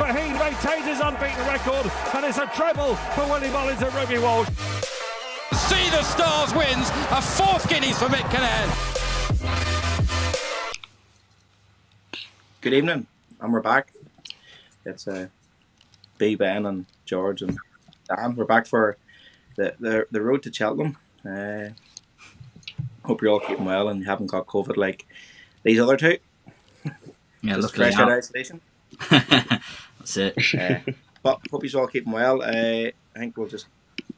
but he maintains his unbeaten record, and it's a treble for Willie Mullins and Ruby Walsh. See the Stars wins a 4th Guineas for Mick Kinnaird. Good evening, and we're back. It's B, Ben, and George, and Dan. We're back for the road to Cheltenham. Hope you're all keeping well and you haven't got COVID like these other two. Yeah, just fresh out of isolation. That's it. But hope you're all keeping well. I think we'll just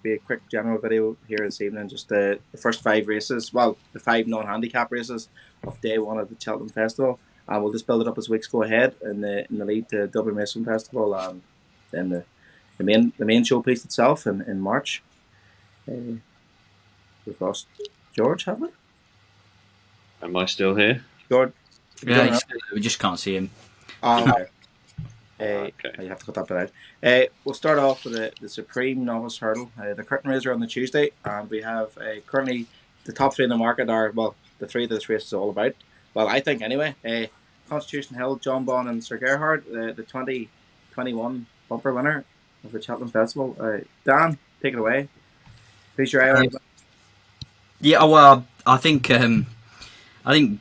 be a quick general video here this evening. Just the first 5 races, well, the 5 non-handicap races of day 1 of the Cheltenham Festival. And we'll just build it up as weeks go ahead in the lead to Dublin Racing Festival, and then the main showpiece itself in March. We've lost George, have we? Am I still here? George? Yeah, we just can't see him. Oh, okay. You have to cut that bit out. We'll start off with the Supreme Novice Hurdle, the curtain raiser on the Tuesday, and we have currently the top 3 in the market are, well, the 3 that this race is all about. Well, I think anyway. Constitution Hill, John Bon and Sir Gerhard, the 2021 bumper winner of the Cheltenham Festival. Dan, take it away. Who's your eye on? Yeah, well, I think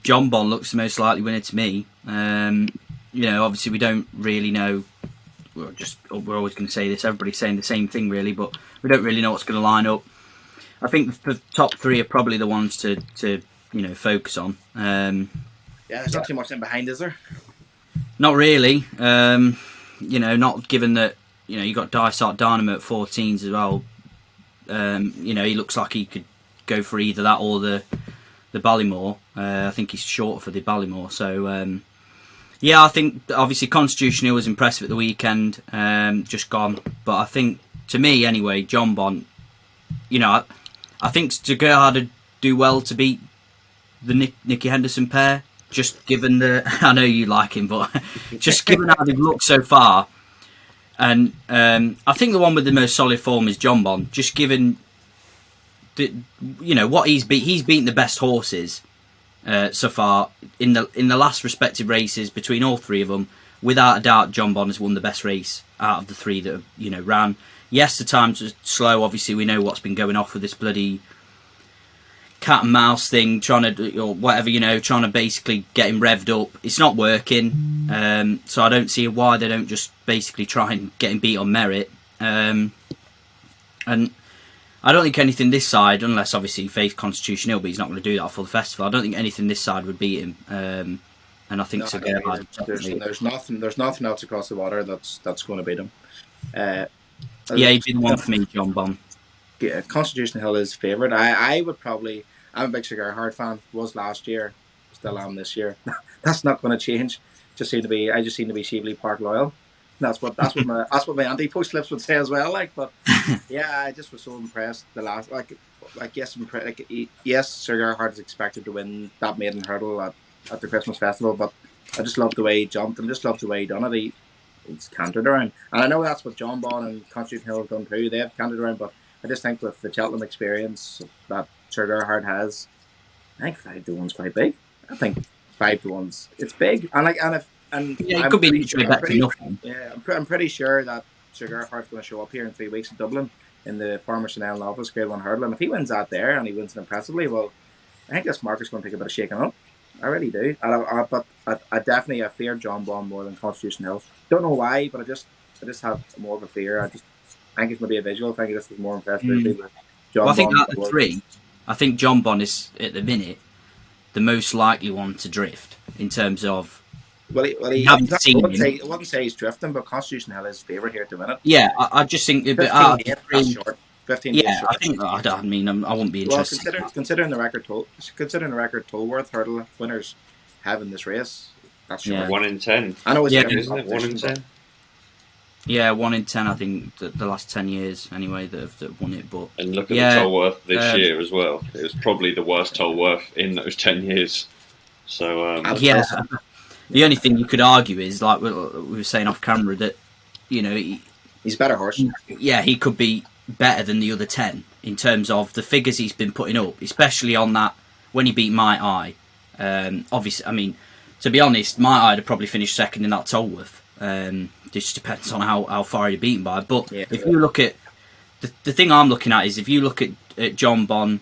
John Bon looks the most likely winner to me. Obviously we don't really know. We're always going to say this. Everybody's saying the same thing, really, but we don't really know what's going to line up. I think the top 3 are probably the ones to focus on. There's not too much in behind, is there? Not really. Not given that you got Dysart Dynamo at 14s as well. He looks like he could go for either that or the Ballymore. I think he's short for the Ballymore. So I think obviously Constitution Hill was impressive at the weekend, just gone. But I think, to me anyway, John Bon, I think Sir Gerhard would do well to beat the Nicky Henderson pair. Just given I know you like him, but just given how they've looked so far, and I think the one with the most solid form is John Bon. Just given what he's beaten the best horses so far in the last respective races between all 3 of them. Without a doubt, John Bon has won the best race out of the 3 that have ran. Yes, the times are slow. Obviously, we know what's been going off with this bloody cat and mouse thing, trying to basically get him revved up. It's not working, so I don't see why they don't just basically try and get him beat on merit. And I don't think anything this side, unless obviously he faced Constitution Hill, but he's not going to do that for the festival. I don't think anything this side would beat him. And I think there's nothing else across the water that's going to beat him. He'd be the one for me, John Bon. Constitution Hill is favourite. I would probably. I'm a big Sir Gerhard fan. Was last year, still am this year. That's not going to change. I just seem to be Sheveley Park loyal. That's what my anti-post slips would say as well. But yeah, I just was so impressed. The last yes, Sir Gerhard is expected to win that maiden hurdle at the Christmas festival, but I just love the way he jumped and just love the way he done it. He's cantered around, and I know that's what John Bon and Constitution Hill have done too. They have cantered around, but I just think with the Cheltenham experience that Sir Gerhard has, I think 5-1's quite big. I think 5-1's it's big, it could be literally better than nothing. Yeah, I'm pretty sure that Sir Gerhard's going to show up here in 3 weeks in Dublin in the Farmer Chanel Novice Grade 1 hurdle, and if he wins that there and he wins it impressively, well, I think this market's going to take a bit of shaking up. I really do. But I definitely fear John Bon more than Constitution Hill. Don't know why, but I just have more of a fear. I think it's going to be a visual. I think this is more impressive. I think out of the 3, I think John Bon is at the minute the most likely one to drift in terms of. I wouldn't say he's drifting, but Constitution Hill is favourite here to win it. Yeah, I just think 15 short. 15 yeah, short. I think I wouldn't be interested. Well, considering the record Tolworth hurdle winners having this race, that's short. Yeah. 1 in 10. I know it's isn't it? 1 in 10. Yeah, 1 in 10. I think the last 10 years anyway that have won it. But and look at the Tolworth this year as well. It was probably the worst Tolworth in those 10 years. So the only thing you could argue is, like we were saying off camera, that he's a better horse. Yeah, he could be better than the other 10 in terms of the figures he's been putting up, especially on that when he beat My Eye. Obviously, I mean, to be honest, My Eye would have probably finished second in that Tolworth. just depends on how far you're beaten by. But Yeah. if you look at the thing I'm looking at is if you look at John Bon,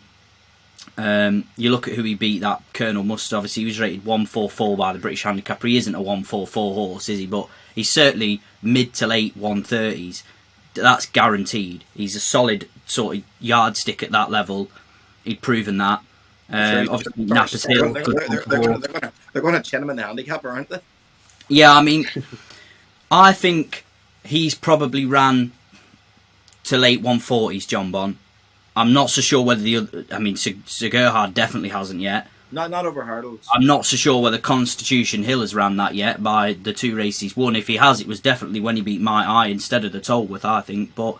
you look at who he beat, that Colonel Mustard. Obviously, he was rated 144 by the British Handicapper. He isn't a 144 horse, is he? But he's certainly mid to late 130s. That's guaranteed. He's a solid sort of yardstick at that level. He'd proven that. Obviously, Napa's Hill. They're going to chin him in the handicapper, aren't they? Yeah, I mean, I think he's probably ran to late 140s, John Bon. I'm not so sure whether the other... I mean, Sir Gerhard definitely hasn't yet. Not over hurdles. I'm not so sure whether Constitution Hill has ran that yet by the 2 races he's won. If he has, it was definitely when he beat My Eye instead of the Tolworth, I think. But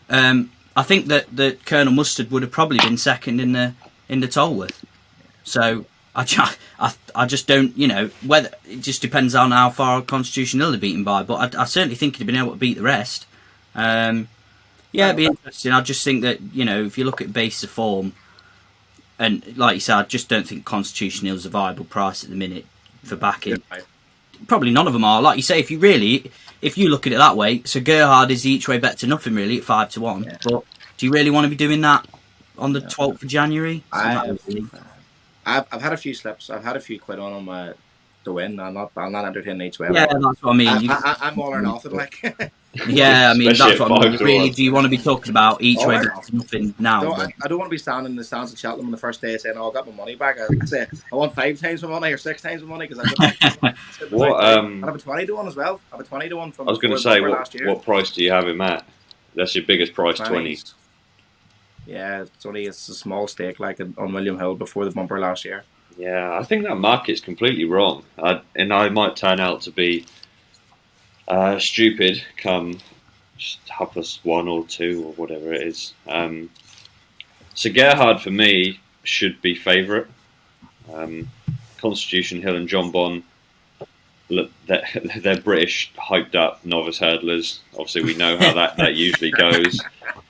I think that Colonel Mustard would have probably been second in the Tolworth. So I just don't, whether it just depends on how far Constitution Hill are beaten by. But I certainly think he'd have been able to beat the rest. Yeah, it'd be interesting. I just think that, if you look at base of form, and like you said, I just don't think Constitution Hill's a viable price at the minute for backing. Probably none of them are. Like you say, if you look at it that way, so Gerhard is each way bet to nothing really at 5 to 1. Yeah. But do you really want to be doing that on the 12th of January? I've had a few slips. I've had a few quid on them to win. I'm not entertaining each way. Yeah, that's what I mean. I'm all or nothing, like. Yeah, I mean, that's what I mean. Really, do you want to be talking about each way to nothing now? I don't want to be standing in the stands at Cheltenham on the first day saying, "Oh, I got my money back." I say, "I want 5 times my money or 6 times my money," because I have a 20 to 1 as well. I have a 20 to 1 from. I was going to say, what price do you have him at? That's your biggest price, 20. Yeah, it's a small stake like on William Hill before the bumper last year. Yeah, I think that market's completely wrong, and I might turn out to be stupid come +1 or 2 or whatever it is. So Gerhard for me should be favourite. Constitution Hill and John Bon, look, they're British hyped up novice hurdlers. Obviously we know how that usually goes.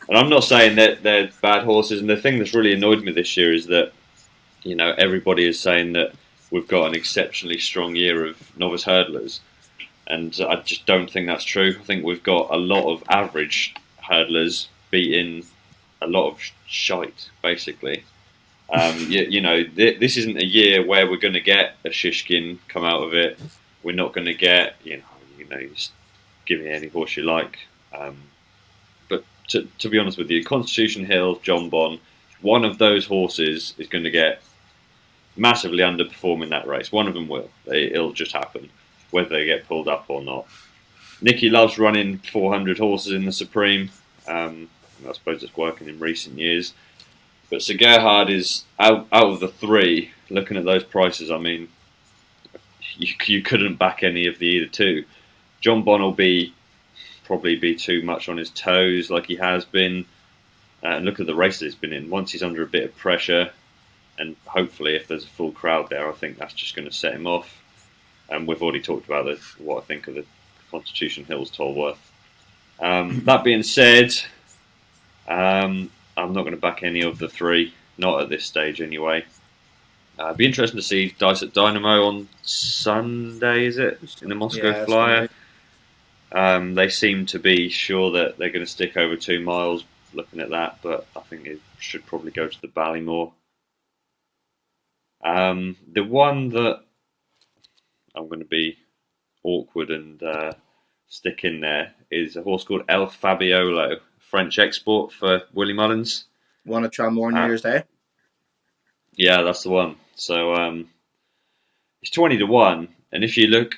And I'm not saying that they're bad horses, and the thing that's really annoyed me this year is that everybody is saying that we've got an exceptionally strong year of novice hurdlers. And I just don't think that's true. I think we've got a lot of average hurdlers beating a lot of shite, basically. This isn't a year where we're going to get a Shishkin come out of it. We're not going to get, just give me any horse you like. But to be honest with you, Constitution Hill, John Bon, one of those horses is going to get massively underperform in that race. One of them will. It'll just happen, whether they get pulled up or not. Nicky loves running 400 horses in the Supreme. I suppose it's working in recent years. But Sir Gerhard is, out of the 3, looking at those prices, I mean, you couldn't back any of the either 2. John Bon will probably be too much on his toes like he has been. And look at the races he's been in. Once he's under a bit of pressure, and hopefully if there's a full crowd there, I think that's just going to set him off. And we've already talked about what I think of the Constitution Hills Tolworth. That being said, I'm not going to back any of the 3, not at this stage anyway. It'd be interesting to see Dice at Dynamo on Sunday, is it? In the Moscow Flyer. They seem to be sure that they're going to stick over 2 miles looking at that, but I think it should probably go to the Ballymore. The one that I'm going to be awkward and stick in there is a horse called El Fabiolo, French export for Willie Mullins. Won at Tranmere New Year's Day. Yeah, that's the one. So it's 20 to 1, and if you look,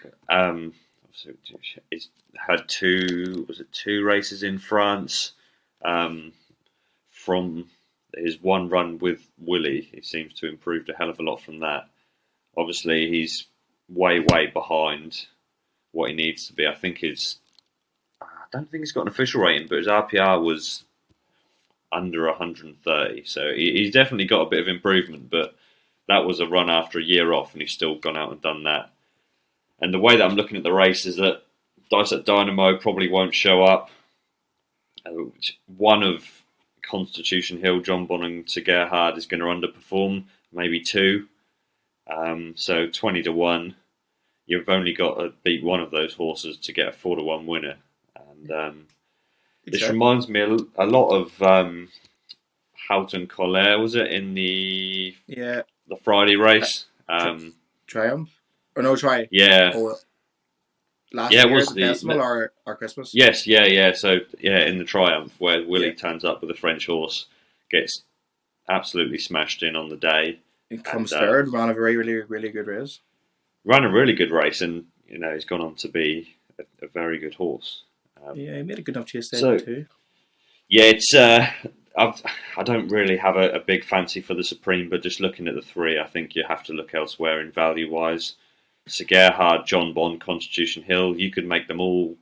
it's had 2 races in France. From his one run with Willie, he seems to have improved a hell of a lot from that. Obviously, he's way behind what he needs to be. I don't think he's got an official rating, but his RPR was under 130, so he's definitely got a bit of improvement, but that was a run after a year off, and he's still gone out and done that. And the way that I'm looking at the race is that Dice at Dynamo probably won't show up. One of Constitution Hill, John Bon and Sir Gerhard is going to underperform, maybe 2. So 20 to 1. you've only got to beat one of those horses to get a 4-1 winner. And this reminds me a lot of Houghton Collier, was it, in the Friday race? Triumph? Or no, Tri? Yeah. Last year, was the festival or Christmas? Yes, yeah. So, in the Triumph, where Willie turns up with a French horse, gets absolutely smashed in on the day. He comes third, ran a very, really, really good race. Ran a really good race, and he's gone on to be a very good horse. He made a good enough chase there too. Yeah, it's I don't really have a big fancy for the Supreme, but just looking at the three, I think you have to look elsewhere in value wise. Sir Gerhard, John Bond, Constitution Hill, you could make them all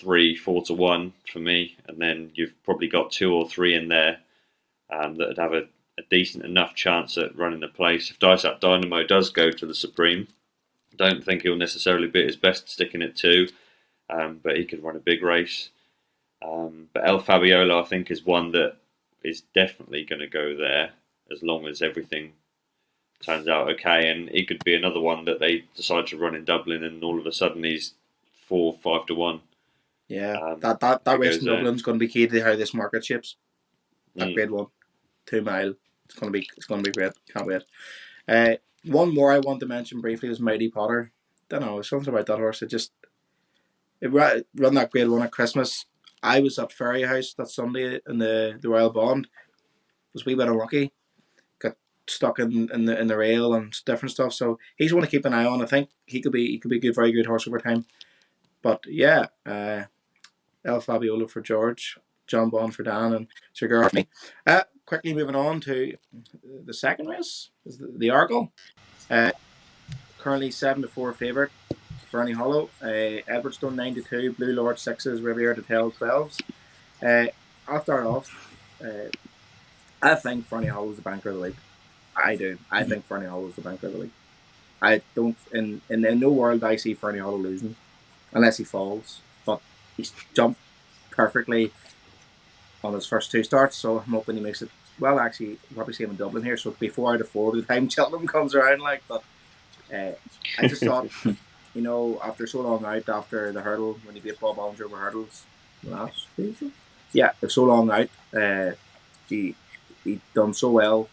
3-4-1 for me, and then you've probably got 2 or 3 in there that would have a decent enough chance at running the place. If Dice Up Dynamo does go to the Supreme, I don't think he'll necessarily be at his best sticking at 2, but he could run a big race. But El Fabiola, I think, is one that is definitely going to go there as long as everything turns out okay. And he could be another one that they decide to run in Dublin, and all of a sudden he's 4-5-1. Yeah, that race in Dublin's going to be key to how this market shapes. That Grade 1, 2 mile. It's going to be great. Can't wait. One more I want to mention briefly is Mighty Potter. Don't know, something about that horse. It run that Grade 1 at Christmas. I was at Ferry House that Sunday in the Royal Bond. Was a wee bit unlucky. Got stuck in the rail and different stuff. So he's one to keep an eye on. I think he could be a good, very good horse over time. But yeah, El Fabiola for George, John Bond for Dan, and Sir Gerhard for me. Quickly moving on to the second race is the Argyle. Currently 7-4 favourite. Fernie Hollow, Edwardstone 9-2, Blue Lord 6s, Riviere de Tel 12s. I'll start off. I think Fernie Hollow is the banker of the week. I do. I think Fernie Hollow is the banker of the week. I don't, in no world I see Fernie Hollow losing, unless he falls. But he's jumped perfectly on his first 2 starts, so I'm hoping he makes it. Well, actually, probably see him in Dublin here, so it'll be 4 out of 4 by the time Cheltenham comes around. But I just thought. After so long out, after the hurdle, when he beat Bob Olinger over hurdles last season, so long out, he done so well.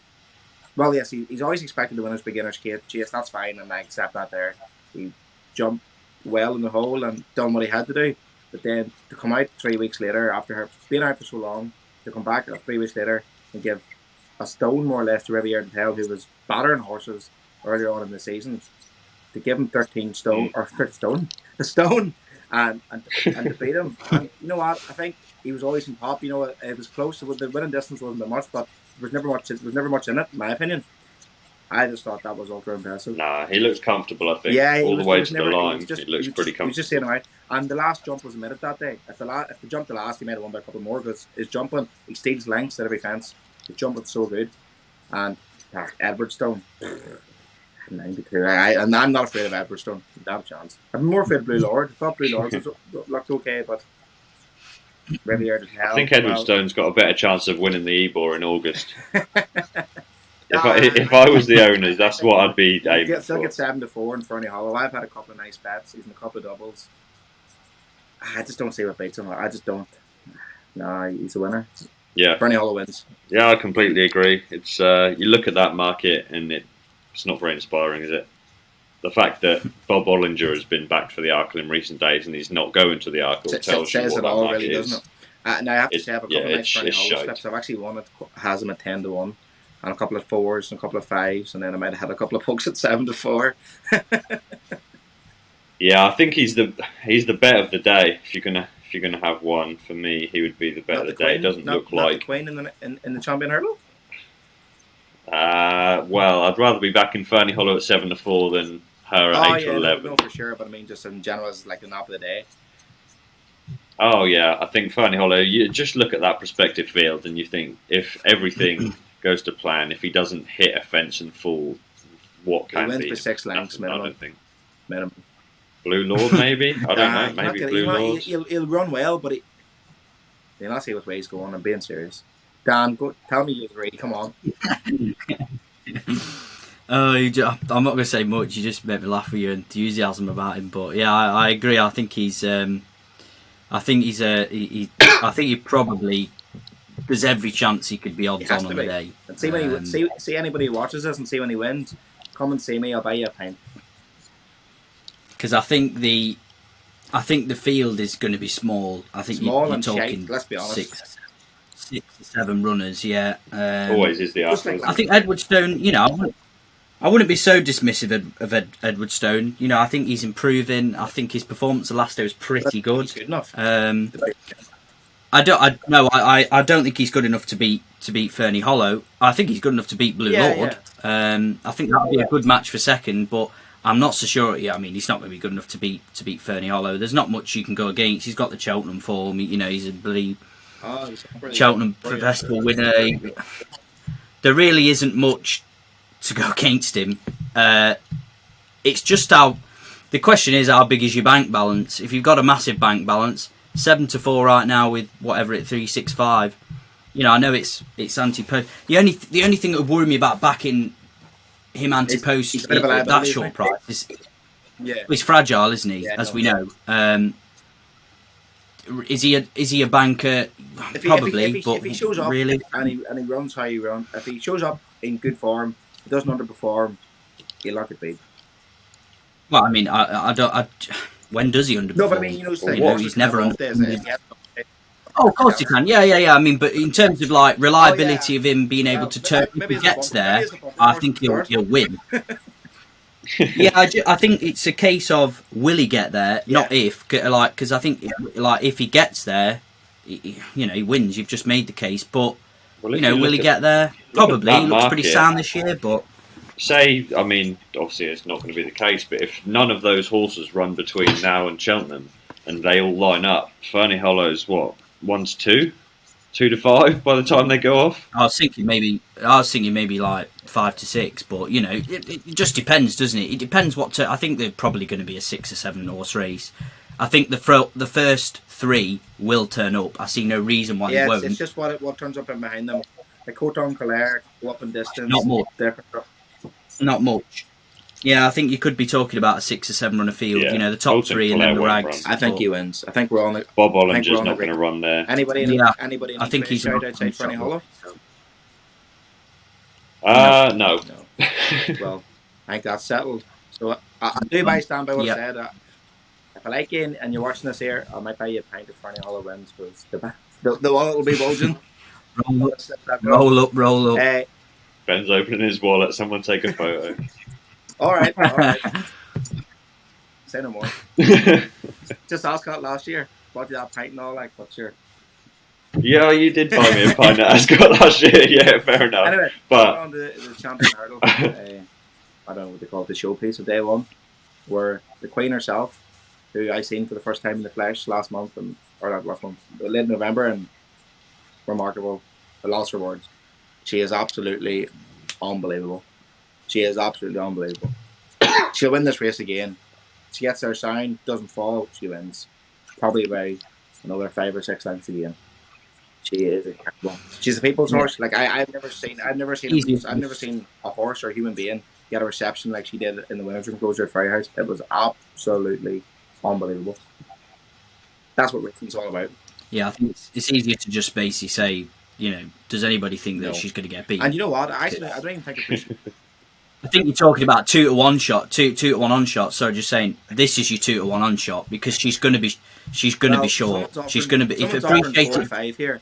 Well, yes, he's always expected to win his beginner's chase. That's fine, and I accept that there. He jumped well in the hole and done what he had to do. But then to come out 3 weeks later, after being out for so long, to come back 3 weeks later and give a stone more or less to Riviere de Tel, who was battering horses earlier on in the season, to give him 13 stone or 30 stone, a stone, and to beat him. And you know what? I think he was always in top. It was close. The winning distance wasn't that much, but there was never much in it, in my opinion. I just thought that was ultra impressive. Nah, he looks comfortable. I think all the way to the line, he looks pretty comfortable. He was just saying right, and the last jump was a minute that day. If the jump the last, he might have won by a couple more because his jumping, he steals lengths at every fence. His jumping so good, and Edwardstone. 92. And I'm not afraid of Edwardstone. Not a chance. I'm more afraid of Blue Lord. I thought Blue Lord looked okay, but Riviere de Tel. I think Edwardstone's got a better chance of winning the Ebor in August. If I was the owners, that's what I'd be aiming for. Still get 7-4 in Fernie Hollow. I've had a couple of nice bets, even a couple of doubles. I just don't see what beats him. I just don't. No, he's a winner. Yeah, Fernie Hollow wins. Yeah, I completely agree. It's you look at that market and it's not very inspiring, is it? The fact that Bob Olinger has been backed for the Arkle in recent days and he's not going to the Arkle tells you what that market really, is. Doesn't it? Now I have to say I have a couple of nice Fernie Hollow slips. I've actually won it, has him at 10-1, and a couple of 4s and a couple of 5s, and then I might have had a couple of pokes at 7-4. Yeah, I think he's the bet of the day. If you're gonna have one, for me, he would be the bet of the day. It doesn't look like Queen in the champion hurdle. Well, I'd rather be back in Fernie Hollow at 7-4 than her at 8-11. No, for sure. But I mean, just in general, it's like the nap of the day. Oh yeah, I think Fernie Hollow. You just look at that prospective field, and you think if everything goes to plan, if he doesn't hit a fence and fall, what can he wins be? By 6 lengths minimum. I don't think. Minimum. Blue Lord, maybe. I don't know. Maybe Blue Lord. He'll run well, but I'll see which way he's going. I'm being serious. Dan, go tell me you agree. Come on. I'm not going to say much. You just made me laugh with your enthusiasm about him. But yeah, I agree. I think he's. I think he probably. There's every chance he could be odds on the day. And see when see anybody who watches this and see when he wins. Come and see me. I'll buy you a pint. Because I think the field is going to be small. I think small you're talking shite, let's be honest. 6 or 7 runners. Yeah. Always is the Arsenal. I think Edwardstone. I wouldn't be so dismissive of Edwardstone. I think he's improving. I think his performance the last day was pretty good. He's good enough. I don't think he's good enough to beat Fernie Hollow. I think he's good enough to beat Blue Lord. Yeah. I think that would be a good match for second, but I'm not so sure. Yeah, I mean, he's not going to be good enough to beat Fernie Hollow. There's not much you can go against. He's got the Cheltenham form. He's a bloody Cheltenham Festival winner. There really isn't much to go against him. It's just the question is, how big is your bank balance? If you've got a massive bank balance, 7-4 right now with whatever at 365. I know it's anti-post. The only thing that would worry me about backing him anti-post at that short price is he's fragile, isn't he? As we know. Is he a banker? Probably, but if he shows up really, and he runs how he runs, if he shows up in good form, he doesn't underperform, he'll lock it big. Well, I mean, I don't. When does he underperform? No, but I mean, he's never underperformed. Oh, of course he can. Yeah. I mean, but in terms of like reliability of him being able to turn, if he gets there, I think he'll win. Yeah, I think it's a case of will he get there, not if. Because I think if he gets there, he wins. You've just made the case, but will he get there? Probably. He looks pretty sound this year, but. I mean, obviously it's not going to be the case, but if none of those horses run between now and Cheltenham, and they all line up, Fernie Hollow's what? 1-2, 2-5 by the time they go off. I was thinking maybe like 5-6, but it just depends, doesn't it? It depends what. I think they're probably going to be a 6 or 7 horse race. I think the first 3 will turn up. I see no reason why they won't. It's just what turns up in behind them. The Coton Colère go up in distance. Not much. Yeah, I think you could be talking about a 6 or 7 runner field. Yeah. The top 3 and then the rags. I think he wins. I think we're on it. Bob Ollinger's not going to run there. Anybody? I think he's outside Fernie Hollow. No. Well, I think that's settled. So I do stand by what I said. If I like you and you're watching this here, I might buy you a pint if Fernie Hollow wins because the wallet will be bulging. Roll up. Ben's opening his wallet. Someone take a photo. All right. Say no more. Just ask that last year. Bought you that pint and all like. What's your? Yeah, you did buy me a pint at Ascot last year. Yeah, fair enough. Anyway, but on the champion hurdle, I don't know what they call it, the showpiece of day one, where the Queen herself, who I seen for the first time in the flesh last month late November, and remarkable, the lost rewards. She is absolutely unbelievable. She'll win this race again. She gets her sign, doesn't fall, she wins. Probably by another 5 or 6 lengths again. She is incredible. She's a people's horse. Like I've never seen a horse or a human being get a reception like she did in the Winners' Enclosure at Ferryhouse. It was absolutely unbelievable. That's what racing's all about. Yeah, I think it's easier to just basically say, does anybody think that she's going to get beat? And you know what? I don't even think it's. I think you're talking about 2-1 shot, 2-1 on shot. So just saying, this is your 2-1 on shot because she's going to be short. She's going to be if appreciated. Here.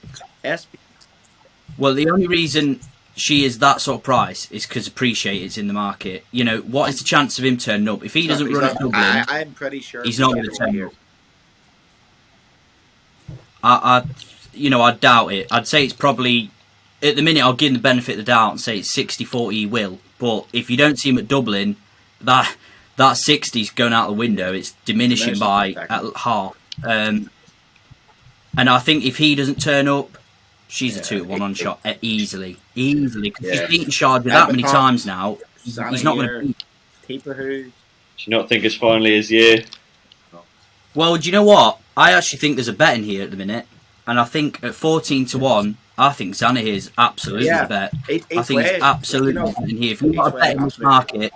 Well, the only reason she is that sort of price is because Appreciated's in the market. What is the chance of him turning up if he doesn't run at Dublin? I'm pretty sure he's not going to turn up. I doubt it. I'd say it's probably at the minute. I'll give him the benefit of the doubt and say it's 60-40 he will. But if you don't see him at Dublin, that 60's going out the window. It's diminishing by at half. And I think if he doesn't turn up, she's a 2-1 on shot easily. Because he's beaten Shard that many times now. He's not going to beat people who. Do you not think it's finally his year? Well, do you know what? I actually think there's a bet in here at the minute, and I think at 14-1, I think Zanahir is absolutely the bet. I think way, he's absolutely in here. If you've got a bet in this market,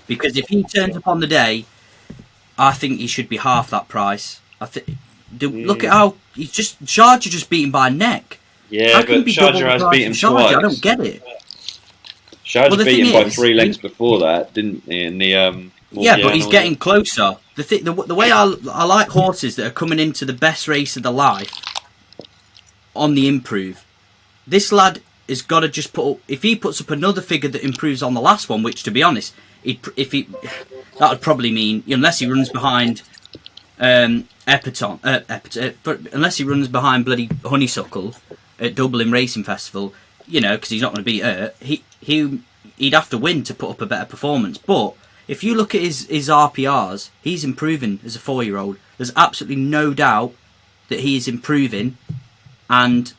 because if he turns up on the day, I think he should be half that price. Look at how he's just Sharjah just beaten by neck. Yeah, but Sharjah has beaten twice. I don't get it. Sharjah beat him by 3 lengths before that, didn't he? In the but he's getting closer. The way I like horses that are coming into the best race of their life on the improve. This lad has got to just put up. If he puts up another figure that improves on the last one, which to be honest, that would probably mean unless he runs behind but unless he runs behind bloody Honeysuckle at Dublin Racing Festival, because he's not going to beat her. He'd have to win to put up a better performance. But if you look at his RPRs, he's improving as a 4-year-old. There's absolutely no doubt that he is improving, and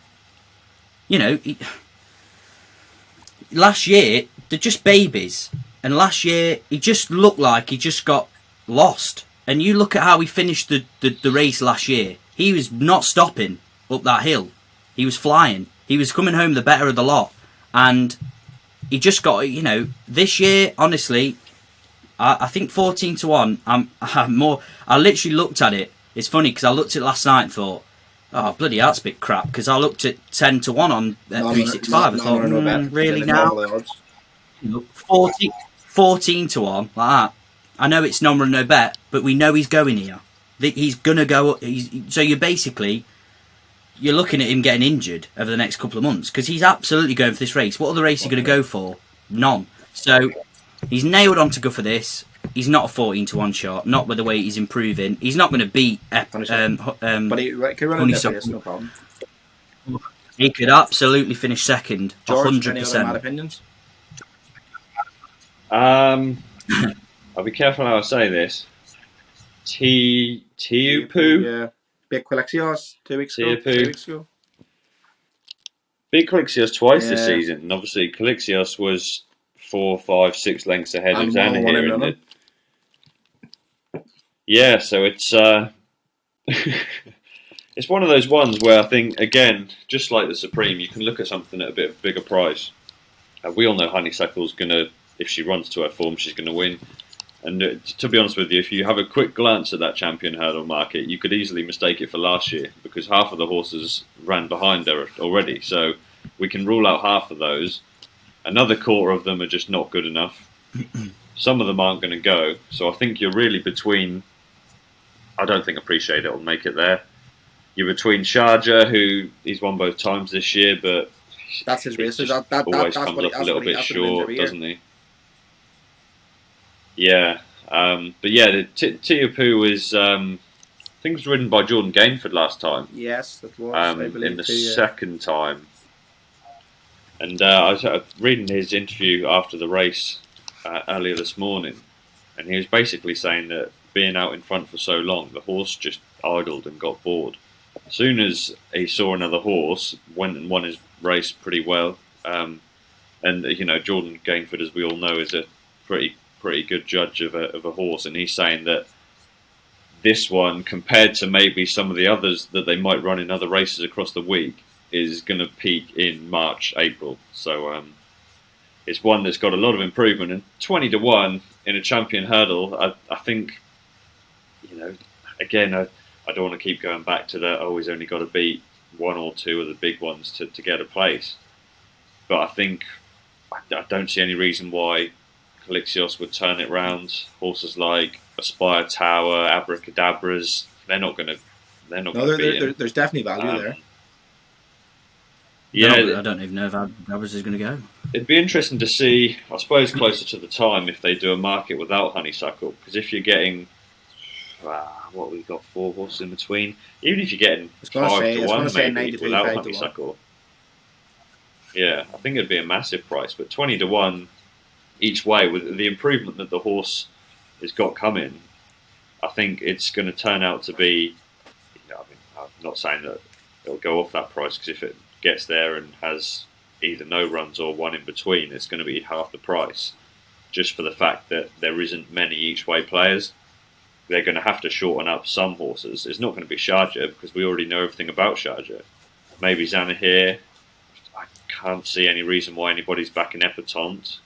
last year they're just babies, and last year he just looked like he just got lost. And you look at how he finished the race last year. He was not stopping up that hill. He was flying. He was coming home the better of the lot. And he just got, this year, honestly, I think 14 to 1, I'm more. I literally looked at it. It's funny because I looked at it last night and thought, oh, bloody hell, that's a bit crap. Because I looked at 10 to 1 on 365. I thought, really now? 14 to 1, like that. I know it's no run, no bet, but we know he's going here. He's going to go. So you're looking at him getting injured over the next couple of months because he's absolutely going for this race. What other race is he going to go for? None. So he's nailed on to go for this. He's not a 14 to 1 shot. Not with the way he's improving. He's not going to beat. But he could run this, no problem. He could absolutely finish second. George, 100%. any other mad opinions? I'll be careful how I say this. Tiupu. Yeah. Big Quilixios 2 weeks ago. 3 weeks ago. Beat Quilixios twice this season, and obviously Quilixios was 4, 5, 6 lengths ahead of Zanahir. Yeah, so it's it's one of those ones where I think, again, just like the Supreme, you can look at something at a bit of a bigger price. We all know Honeysuckle's gonna, if she runs to her form, she's gonna win. And to be honest with you, if you have a quick glance at that champion hurdle market, you could easily mistake it for last year because half of the horses ran behind her already. So we can rule out half of those. Another quarter of them are just not good enough. Some of them aren't going to go. So I think you're really between... I don't think Appreciate It will make it there. You're between Sharjah, who he's won both times this year, but... That's his race. Always comes up a little bit short, doesn't he? Yeah, but yeah, the Tiupu is, I think it was ridden by Jordan Gainford last time. Yes, that was, I believe, in the second time. And I was reading his interview after the race earlier this morning, and he was basically saying that being out in front for so long, the horse just idled and got bored. As soon as he saw another horse, went and won his race pretty well. And Jordan Gainford, as we all know, is a pretty good judge of a horse, and he's saying that this one, compared to maybe some of the others that they might run in other races across the week, is going to peak in March, April. So it's one that's got a lot of improvement, and 20 to 1 in a champion hurdle, I think, again, I don't want to keep going back to that, he's only got to beat 1 or 2 of the big ones to get a place. But I think I don't see any reason why Quilixios would turn it round. Horses like Aspire Tower, Abracadabras, they're not going to beat him. There's definitely value there. Yeah, I don't even know if Abracadabras is going to go. It'd be interesting to see, I suppose, closer to the time if they do a market without Honeysuckle, because if you're getting, we've got 4 horses in between, even if you're getting 5 to 1 maybe without Honeysuckle, yeah, I think it'd be a massive price. But 20 to 1 each way, with the improvement that the horse has got coming, I think it's going to turn out to be, I'm not saying that it'll go off that price, because if it gets there and has either no runs or one in between, it's going to be half the price, just for the fact that there isn't many each way players. They're going to have to shorten up some horses. It's not going to be Sharjah, because we already know everything about Sharjah. Maybe Zanahir, can't see any reason why anybody's backing Epatante.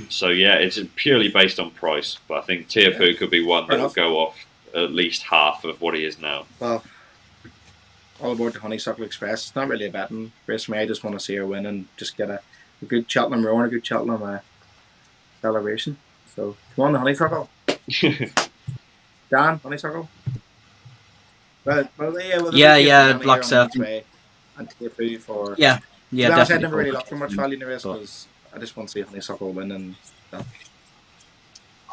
So yeah, it's purely based on price, but I think Tiapu could be one that will go off at least half of what he is now. Well, all aboard the Honeysuckle Express. It's not really a betting race for me. I just want to see her win and just get a good Cheltenham row and a good Cheltenham celebration. So come on, the Honeysuckle. Dan, Honeysuckle. Well, yeah, like I said, and Tiapu for definitely. I never really looked for much value in the race because I just want to see Honeysuckle win and.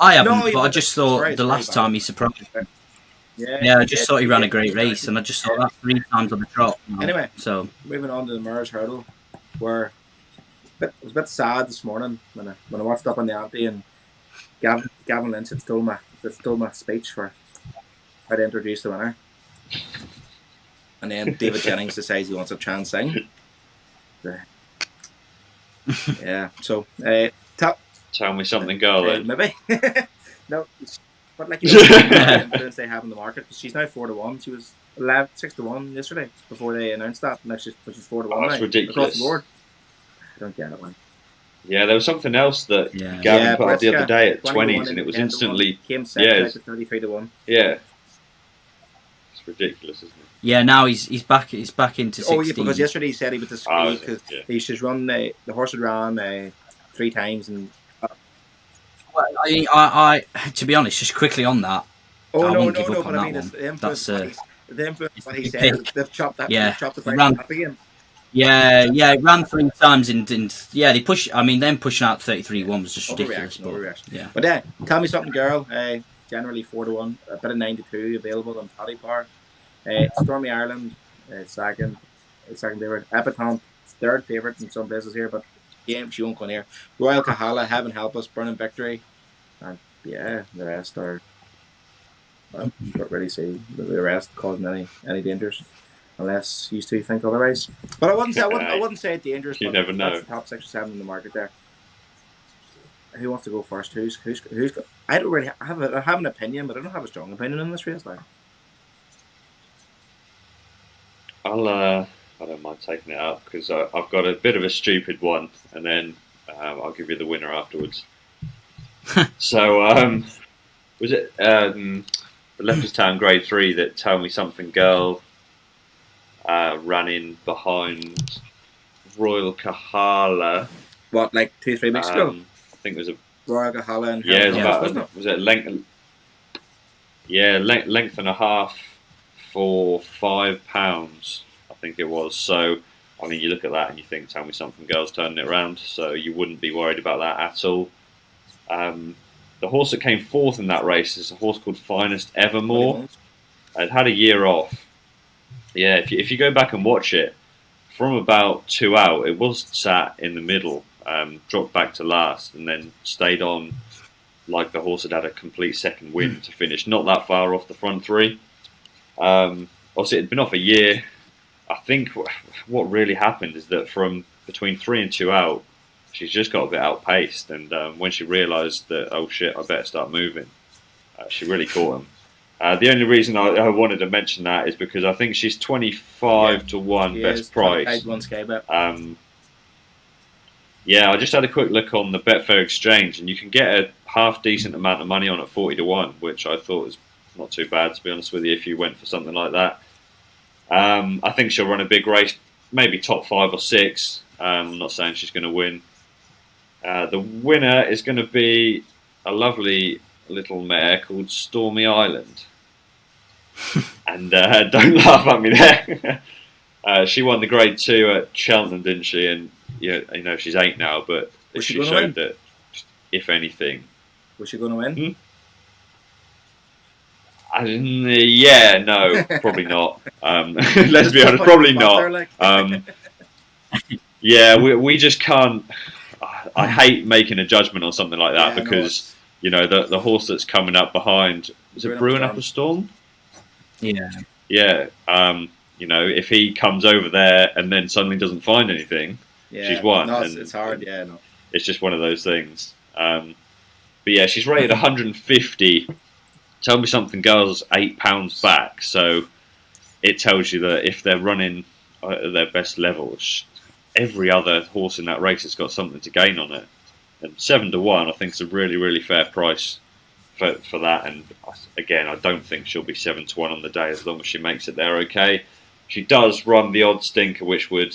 I haven't, but I just thought the last time he surprised me. Yeah, I just thought he ran a great race, and I just thought that 3 times on the trot. Anyway, so moving on to the Mares Hurdle, where it was a bit sad this morning when I watched up on the ante and Gavin Lynch had stole my speech for how to introduce the winner, and then David Jennings decides he wants to try and sing. Yeah, so tell me something, girl. Maybe no. But like the evidence they have in the market, she's now 4-1. She was 6-1 yesterday before they announced that. Now she's 4-1 now. That's ridiculous. Across the board. I don't get it, man. Yeah, there was something else that Gavin put up the other day at 20s, and it was instantly came second to 33-1. Yeah, it's ridiculous, isn't it? Yeah, now he's back into 16. Oh yeah, because yesterday he said he would disagree because he should run the horse had ran 3 times and. Well, I to be honest, just quickly on that. Oh, I no, won't give up on but I mean, that one. the influence what he said. They've chopped that. Yeah, they've chopped the price up again. Yeah, it ran 3 times and they push. I mean, them pushing out 33-1 was just ridiculous. Overreaction. Yeah. But tell me something, girl. Generally 4-1, a bit of 9-2 available on Paddy Power. Stormy Ireland, second favourite. Epatante, third favourite in some places here, but she won't go near. Royal Kahala, Heaven Help Us, Burning Victory, and the rest are. I don't really see the rest causing any dangers, unless you two think otherwise. But I wouldn't say it's dangerous. You never know. That's the top 6 or 7 in the market there. Who wants to go first? Who's? I don't really have an opinion, but I don't have a strong opinion in this race. Like, I don't mind taking it up because I've got a bit of a stupid one, and then I'll give you the winner afterwards. So, was it the Leopardstown Grade 3 that Tell Me Something Girl ran in behind Royal Kahala? What, like 2-3 weeks ago? I think it was a Royal Kahala and was it length? Yeah, length and a half for £5. I think it was. So, I mean, you look at that and you think, Tell Me Something Girl's turning it around. So you wouldn't be worried about that at all. The horse that came 4th in that race is a horse called Finest Evermore. It had a year off. Yeah, if you go back and watch it, from about 2 out, it was sat in the middle, dropped back to last, and then stayed on like the horse had a complete second win to finish, not that far off the front 3. Obviously, it had been off a year. I think what really happened is that from between 3 and 2 out, she's just got a bit outpaced, and when she realised that, oh shit, I better start moving, she really caught him. The only reason I wanted to mention that is because I think she's 25-1 best price. I just had a quick look on the Betfair Exchange, and you can get a half decent amount of money on at 40-1, which I thought was not too bad, to be honest with you, if you went for something like that. I think she'll run a big race, maybe top 5 or 6. I'm not saying she's going to win. The winner is going to be a lovely little mare called Stormy Island. And don't laugh at me there. She won the Grade 2 at Cheltenham, didn't she? And you know she's 8 now, but she showed that, if anything. Was she going to win? No, probably not. Let's be honest, probably not. We just can't. I hate making a judgment on something like that because the horse that's coming up behind, is it Brewing Up a Storm? Yeah. If he comes over there and then suddenly doesn't find anything, she's won. No, it's hard. Yeah, no. It's just one of those things. But yeah, she's rated 150. Tell Me Something Girl's £8 back, so it tells you that if they're running at their best level, every other horse in that race has got something to gain on it. And 7-1, I think, is a really, really fair price for that. And again, I don't think she'll be 7-1 on the day as long as she makes it there okay. She does run the odd stinker, which would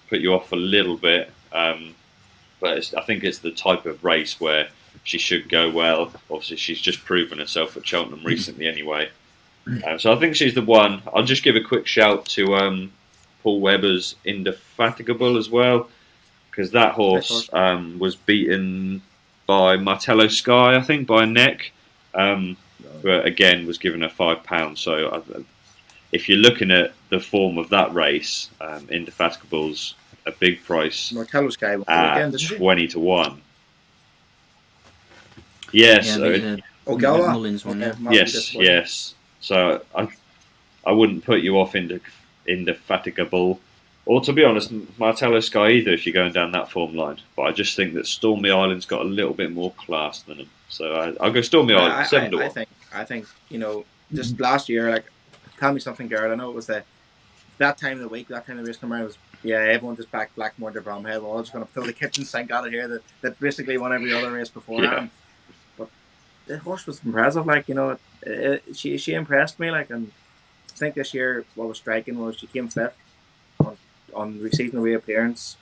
put you off a little bit. But I think it's the type of race where she should go well. Obviously, she's just proven herself at Cheltenham recently anyway. So I think she's the one. I'll just give a quick shout to Paul Webber's Indefatigable as well, because that horse was beaten by Martello Sky, I think, by a neck. But again, was given her £5. So if you're looking at the form of that race, Indefatigable's a big price Martello Sky at 20-1. Yes. Mullins one, yeah. Yes. So I wouldn't put you off Indefatigable, or to be honest, Martello Sky either if you're going down that form line. But I just think that Stormy Island's got a little bit more class than him. So I'll go Stormy Island 7-1. I think just last year, like, tell me something, girl. I know it was that time of the week, that time of the race come around, was everyone just backed Blackmore to Bromhead. We're all just going to throw the kitchen sink out of here that basically won every other race beforehand. But the horse was impressive, like, she impressed me, like, and I think this year what was striking was she came fifth on seasonal reappearance,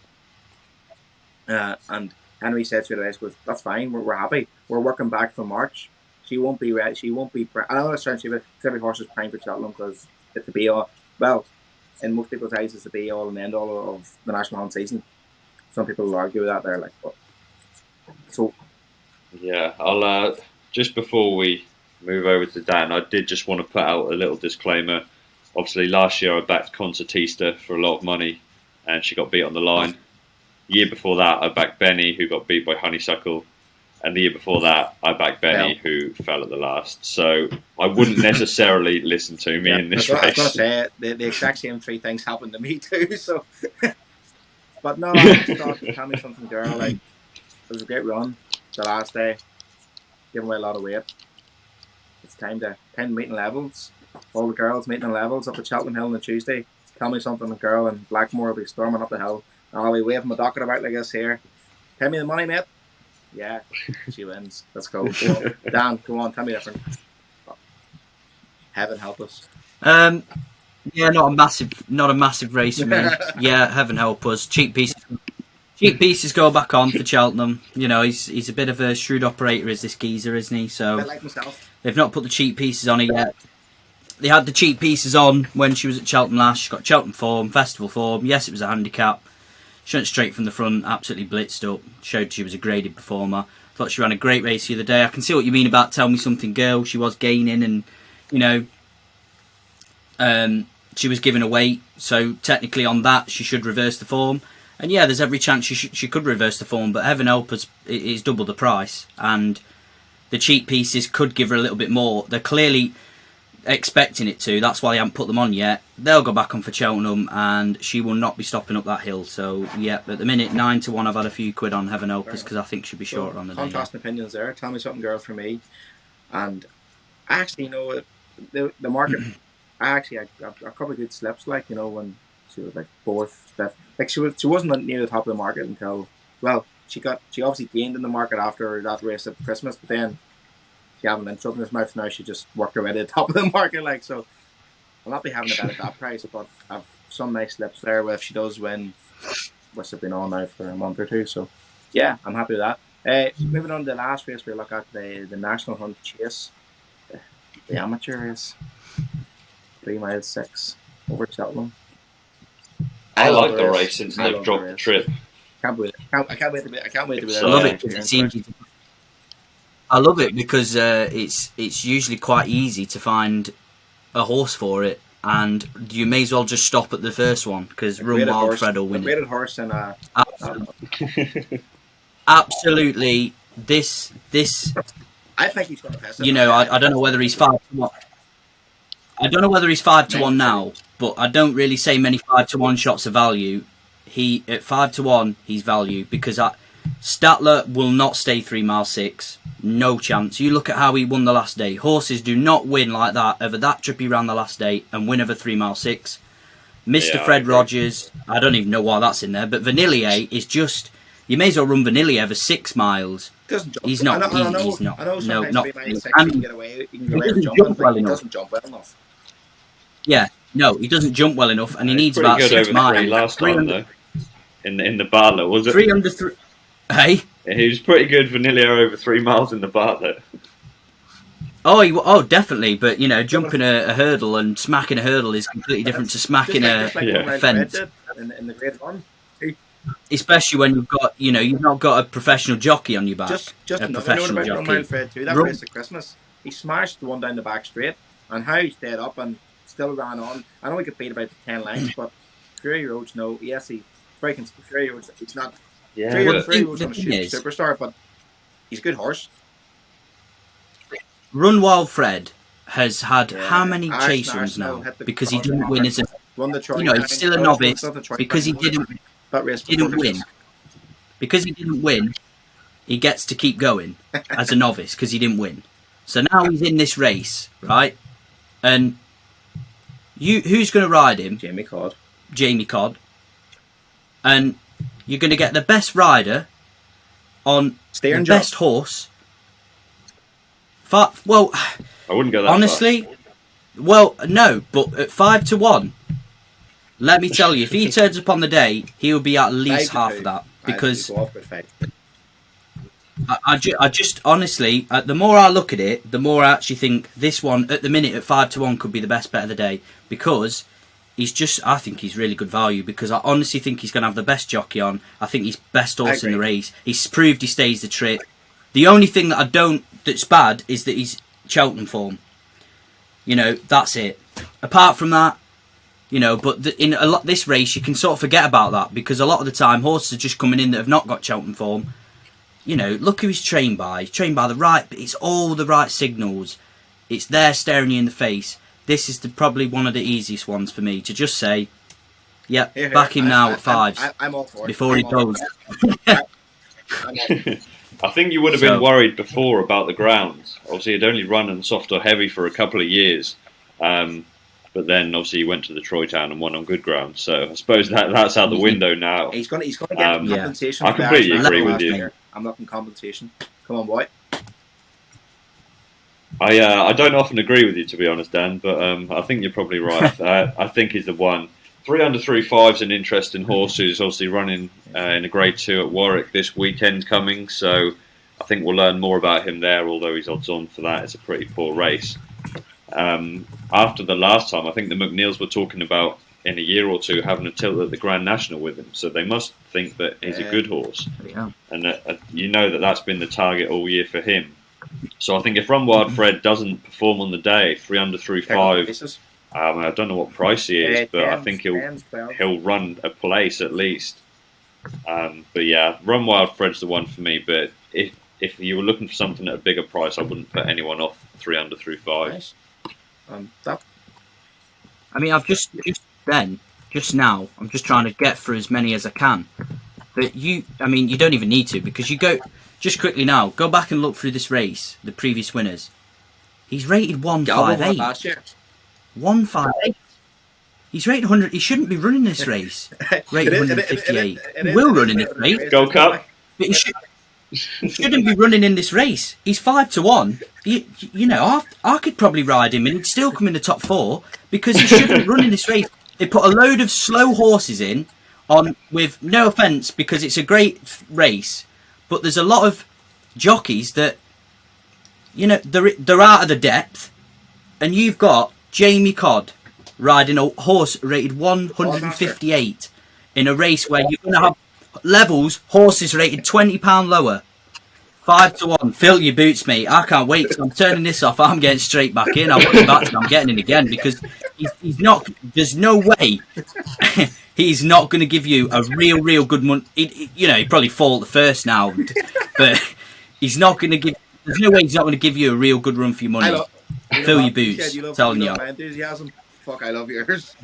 and Henry said to the race, "That's fine. We're happy. We're working back from March. She won't be ready. She won't be. I know it's strange, but every horse is primed for Cheltenham because it's the be all. Well, in most people's eyes, it's the be all and end all of the national hunt season. Some people will argue with that. They're like, but so yeah. I'll just before we move over to Dan, I did just want to put out a little disclaimer. Obviously, last year I backed Concertista for a lot of money, and she got beat on the line. Year before that, I backed Benny, who got beat by Honeysuckle. And the year before that, I backed Benny, who fell at the last. So I wouldn't necessarily listen to me in this race. I was going to say, the exact same three things happened to me too. So, but no, I just thought, tell me something, girl. Like, it was a great run the last day, giving away a lot of weight. It's time to meet in levels. All the girls meeting in levels up at Cheltenham Hill on the Tuesday. Tell me something, girl, and Blackmore will be storming up the hill. And I'll be waving my docket about like this here. Pay me the money, mate. Yeah, she wins. Let's go. Dan, come on, tell me different. Heaven help us. Yeah, not a massive race for me. Yeah, heaven help us. Cheap pieces go back on for Cheltenham. He's a bit of a shrewd operator, is this geezer, isn't he? So I like myself. They've not put the cheap pieces on it yet. They had the cheap pieces on when she was at Cheltenham last. She got Cheltenham form, festival form. Yes, it was a handicap. She went straight from the front, absolutely blitzed up. Showed she was a graded performer. Thought she ran a great race the other day. I can see what you mean about tell me something, girl. She was gaining, and she was given a weight. So technically, on that, she should reverse the form. And yeah, there's every chance she could reverse the form. But heaven help us, it's double the price, and the cheap pieces could give her a little bit more. They're clearly expecting it to. That's why they haven't put them on yet. They'll go back on for Cheltenham, and she will not be stopping up that hill. So yeah, at the minute 9-1, I've had a few quid on heaven help us because I think she'll be shorter on the day. Contrasting opinions there. Tell me something, girl, for me. And I actually know the market. I got a couple of good slips, like when she was like fourth, fifth. Like she wasn't near the top of the market until she obviously gained in the market after that race at Christmas, but then Gavin Lynch opened his mouth. Now she just worked her way to the top of the market, like so. I'll not be having a bet at that price, but I've some nice slips there where if she does win, which have been on now for a month or two. So yeah, I'm happy with that. Moving on to the last race, we look at the National Hunt Chase, the amateur race, 3 miles 6 over Cheltenham. I like the race since they've dropped the trip. I can't wait to be there. I love it. It's easy. I love it because it's usually quite easy to find a horse for it, and you may as well just stop at the first one because Run Wild Fred will win it. Graded horse and absolutely. This. I think he's going to pass. I don't know whether he's 5-1. I don't know whether he's 5-1 now, but I don't really say many 5-1 shots of value. He at 5-1, he's value because Statler will not stay 3 miles 6. No chance. You look at how he won the last day. Horses do not win like that over that trip he ran the last day and win over 3 miles 6. Mr. Yeah, I Fred agree. Rogers, I don't even know why that's in there, but Vanillier is just, you may as well run Vanillier over 6 miles. Doesn't jump. He's not. I know. He's not. I know. No, Sometimes not. 3 miles 6 And you can get away. You can get he away with doesn't jumping. jump well He enough. doesn't jump well enough. Yeah, no, he doesn't jump well enough, and he He's needs pretty about good 6 over miles. 3 last time though. In the Bartlett, was it? 3 under 3. Hey. He was pretty good Vanilla over 3 miles in the Bartlett. Oh, definitely. But you know, jumping a hurdle and smacking a hurdle is completely different to smacking Just like Yeah. what Ryan fence. Fred did in the grade 1. Especially when you've not got a professional jockey on your back. Just a another note professional about jockey. Ryan Fred too. That Run- race at Christmas, he smashed the one down the back straight, and how he stayed up and still ran on. I know he could beat about 10 lengths, but Fury Road's Fury Road's. It's not. Yeah, Fury but Road's the not a thing is- superstar, but he's a good horse. Run Wild Fred has had Yeah. how many Arsenal chasers now hit the because he cross didn't win as a Won the Troy. you know, he's still a novice because he didn't win. win. Because he didn't win, he gets to keep going as a novice because he didn't win. So now he's in this race, right? And who's going to ride him? Jamie Codd. Jamie Codd. And you're going to get the best rider on Steering the job. best horse. Well, I wouldn't go that honestly, well, no, but at 5-1, let me tell you, if he turns up on the day, he will be at least half of that. Because I just honestly, the more I look at it, the more I actually think this one at the minute at 5-1 could be the best bet of the day because I think he's really good value because I honestly think he's going to have the best jockey on. I think he's best horse in the race. He's proved he stays the trip. The only thing that's bad is that he's Cheltenham form. You know, that's it. Apart from that, you know, but in this race you can sort of forget about that because a lot of the time horses are just coming in that have not got Cheltenham form. You know, look who he's trained by. He's trained by it's all the right signals. It's there staring you in the face. This is probably one of the easiest ones for me to just say, yeah, back him now at 5 I'm all for it. before he goes. I think you would have been worried before about the grounds. Obviously, he'd only run on soft or heavy for a couple of years. But then, obviously, he went to the Troy Town and won on good ground. So I suppose that's out the window now. He's going to get compensation. I completely agree with you. I'm not in compensation. Come on, boy. I don't often agree with you, to be honest, Dan, but I think you're probably right. I think he's the one. 3 under 3.5 is an interesting horse who's obviously running in a Grade 2 at Warwick this weekend coming, so I think we'll learn more about him there, although he's odds on for that. It's a pretty poor race. After the last time, I think the McNeils were talking about in a year or two having a tilt at the Grand National with him, so they must think that he's a good horse. Yeah. And you know that's been the target all year for him. So I think if Run Wild Fred doesn't perform on the day, 3 under 3.5, I don't know what price he is, but I think he'll run a place at least. But yeah, Run Wild Fred's the one for me. But if you were looking for something at a bigger price, I wouldn't put anyone off 3 under 3.5. Nice. I mean, I've just now, I'm just trying to get through as many as I can. But you don't even need to because you go just quickly now. Go back and look through this race, the previous winners. He's rated 158. 158. He's rated 100. He shouldn't be running this race. Rated 158. He will run in this race. Gold Cup. But he shouldn't be running in this race. He's 5-1. You know, I could probably ride him and he'd still come in the top 4 because he shouldn't run in this race. They put a load of slow horses in on with no offence because it's a great race, but there's a lot of jockeys that you know they're out of the depth, and you've got Jamie Codd riding a horse rated 158 in a race where you're going to have levels horses rated £20 lower. 5-1. Fill your boots, mate. I can't wait. I'm turning this off. I'm getting straight back in. I'm getting in again because he's not. There's no way he's not going to give you a real good money. You know, he'd probably fall at the first now, but he's not going to give. There's no way he's not going to give you a real good run for your money. Fill your boots. Telling you. My enthusiasm. Fuck, I love yours.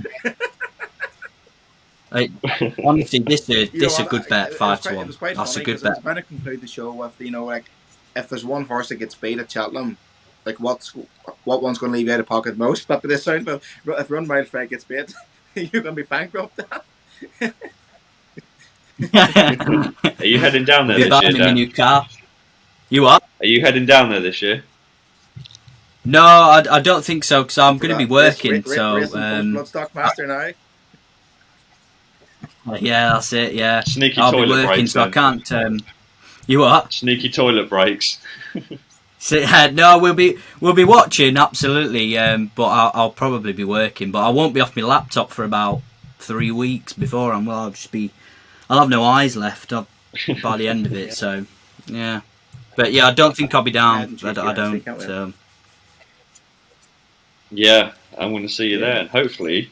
Honestly, this is a good bet. 5-1. That's a good bet. I was trying to conclude the show with if there's one horse that gets beat at Cheltenham, what one's going to leave you out of pocket most? But by the sound of if Run Wild Fred gets beat, You're going to be bankrupt. Are you heading down there Be this buying year, him a Dan? new car. You are? Are you heading down there this year? No, I don't think so because I'm going to be working. Racing Bloodstock Master now. Yeah, that's it. Yeah, Sneaky I'll be toilet working, breaks, so I then. can't. You what? Sneaky toilet breaks. So, no, we'll be watching absolutely, but I'll probably be working. But I won't be off my laptop for about 3 weeks before. I'll have no eyes left by the end of it. So yeah, but yeah, I don't think I'll be down. I don't. So. Yeah, I'm going to see you there, and hopefully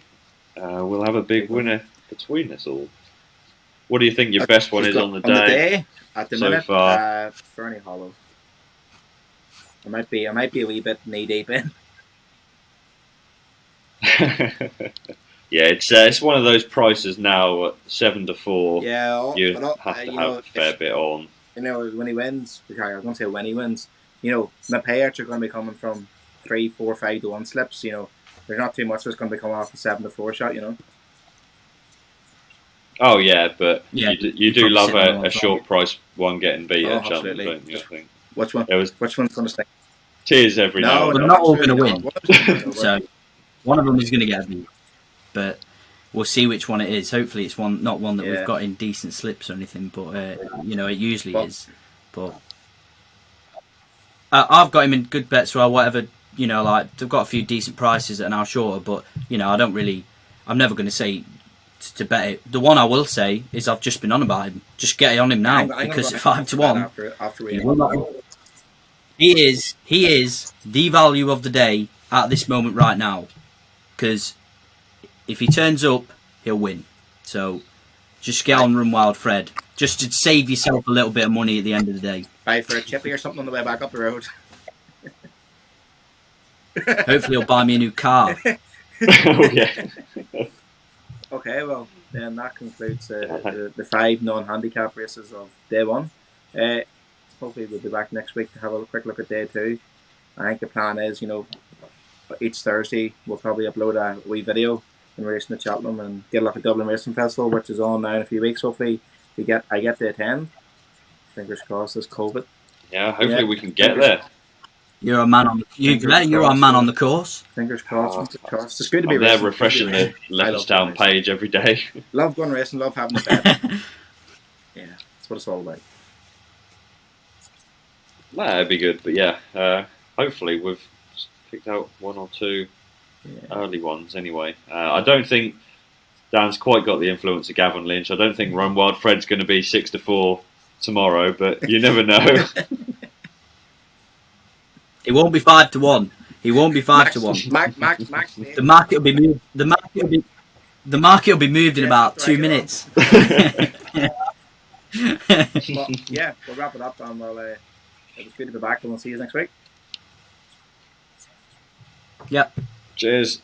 we'll have a big winner between us all. What do you think your best one is on the day? At the so minute, far? Fernie Hollow. I might be a wee bit knee deep in. Yeah, it's one of those prices now at 7 to 4. Yeah, you have to have a fair bit on. You know, when he wins, I'm going to say when he wins. You know, my payouts are going to be coming from 3, 4, 5 to 1 slips. You know, there's not too much that's going to be coming off the 7 to 4 shot. You know. Oh yeah, but yeah, you do love a short price one getting beat at Cheltenham, don't you? I think. Which one? Which one's going to stay? Tears every now and then. They're not all going to win. So one of them is going to get a beat, but we'll see which one it is. Hopefully, it's not one that we've got in decent slips or anything. But you know, it usually is. But I've got him in good bets, well, whatever. You know, like they've got a few decent prices that are now shorter. But you know, I'm never going to say to bet it. The one I will say is I've just been on about him. Just get it on him now because at 5 to 1, he is the value of the day at this moment right now. Because if he turns up, he'll win. So just get on Run Wild Fred, just to save yourself a little bit of money at the end of the day. Buy for a chippy or something on the way back up the road. Hopefully, he'll buy me a new car. Oh yeah. Okay, well, then that concludes the 5 non-handicap races of day 1. Hopefully we'll be back next week to have a quick look at day 2. I think the plan is, you know, each Thursday we'll probably upload a wee video in relation to Cheltenham and get a look at Dublin Racing Festival, which is on now in a few weeks. Hopefully I get to attend. Fingers crossed this COVID. Yeah, hopefully we can get there. You're a man on the course. Fingers crossed. It's good to be I'm there refreshing the Leopardstown page every day. Love going racing, love having a bet. Yeah, that's what it's all about. That'd be good, but yeah, hopefully we've picked out 1 or 2 early ones anyway. I don't think Dan's quite got the influence of Gavin Lynch. I don't think Run Wild Fred's going to be 6 to 4 tomorrow, but you never know. It won't be 5 to 1. He won't be 5 to 1. Max. The market will be moved. The market will be moved in about 2 minutes. But yeah, we'll wrap it up, and it was good to be back, and we'll see you next week. Yep. Cheers.